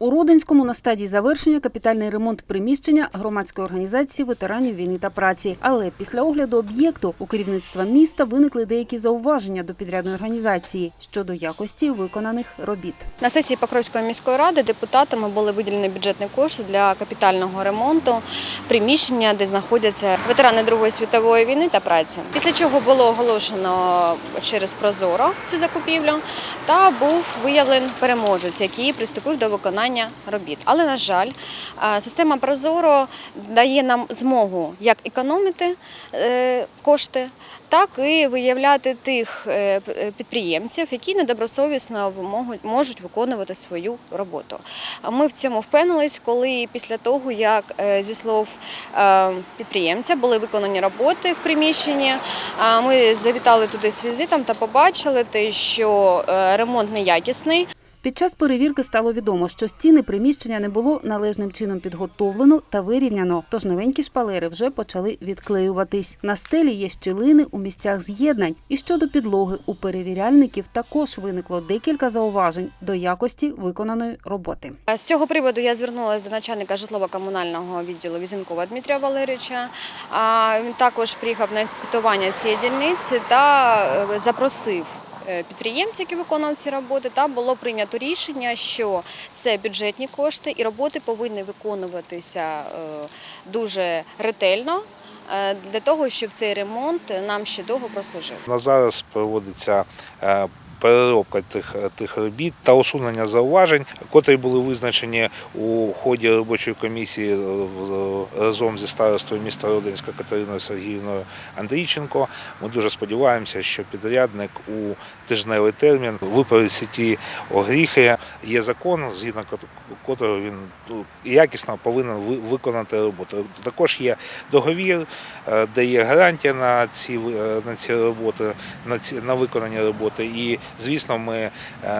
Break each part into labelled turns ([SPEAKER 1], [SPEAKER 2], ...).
[SPEAKER 1] У Родинському на стадії завершення капітальний ремонт приміщення громадської організації ветеранів війни та праці. Але після огляду об'єкту у керівництва міста виникли деякі зауваження до підрядної організації щодо якості виконаних робіт.
[SPEAKER 2] На сесії Покровської міської ради депутатами були виділені бюджетні кошти для капітального ремонту приміщення, де знаходяться ветерани Другої світової війни та праці. Після чого було оголошено через Прозоро цю закупівлю та був виявлений переможець, який приступив до виконання робіт. Але, на жаль, система Прозоро дає нам змогу як економити кошти, так і виявляти тих підприємців, які недобросовісно можуть виконувати свою роботу. Ми в цьому впевнились, коли після того, як, зі слов підприємця, були виконані роботи в приміщенні, ми завітали туди з візитом та побачили, що ремонт неякісний.
[SPEAKER 1] Під час перевірки стало відомо, що стіни приміщення не було належним чином підготовлено та вирівняно, тож новенькі шпалери вже почали відклеюватись. На стелі є щілини у місцях з'єднань. І щодо підлоги у перевіряльників також виникло декілька зауважень до якості виконаної роботи.
[SPEAKER 2] З цього приводу я звернулася до начальника житлово-комунального відділу Візенкова Дмитрія Валерійовича. Він також приїхав на інспектування цієї дільниці та запросив підприємців, які виконували ці роботи, та було прийнято рішення, що це бюджетні кошти і роботи повинні виконуватися дуже ретельно, для того, щоб цей ремонт нам ще довго прослужив.
[SPEAKER 3] На зараз проводиться переробка тих робіт та усунення зауважень, котрі були визначені у ході робочої комісії разом зі старостою міста Родинська Катериною Сергіївною Андрійченко. Ми дуже сподіваємося, що підрядник у тижневий термін виправить всі ті огріхи. Є закон, згідно котрого він якісно повинен виконати роботу. Також є договір, де є гарантія на ці роботи, на виконані роботи. І звісно, ми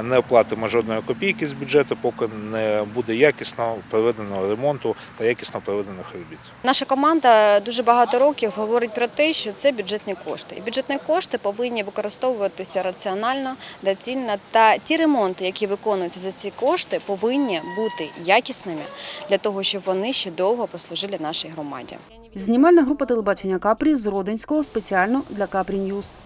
[SPEAKER 3] не оплатимо жодної копійки з бюджету, поки не буде якісно проведеного ремонту та якісно проведених робіт.
[SPEAKER 2] Наша команда дуже багато років говорить про те, що це бюджетні кошти. І бюджетні кошти повинні використовуватися раціонально, доцільно. Та ті ремонти, які виконуються за ці кошти, повинні бути якісними для того, щоб вони ще довго прослужили нашій громаді.
[SPEAKER 1] Знімальна група телебачення «Капрі» з Родинського спеціально для «Капрі Ньюс».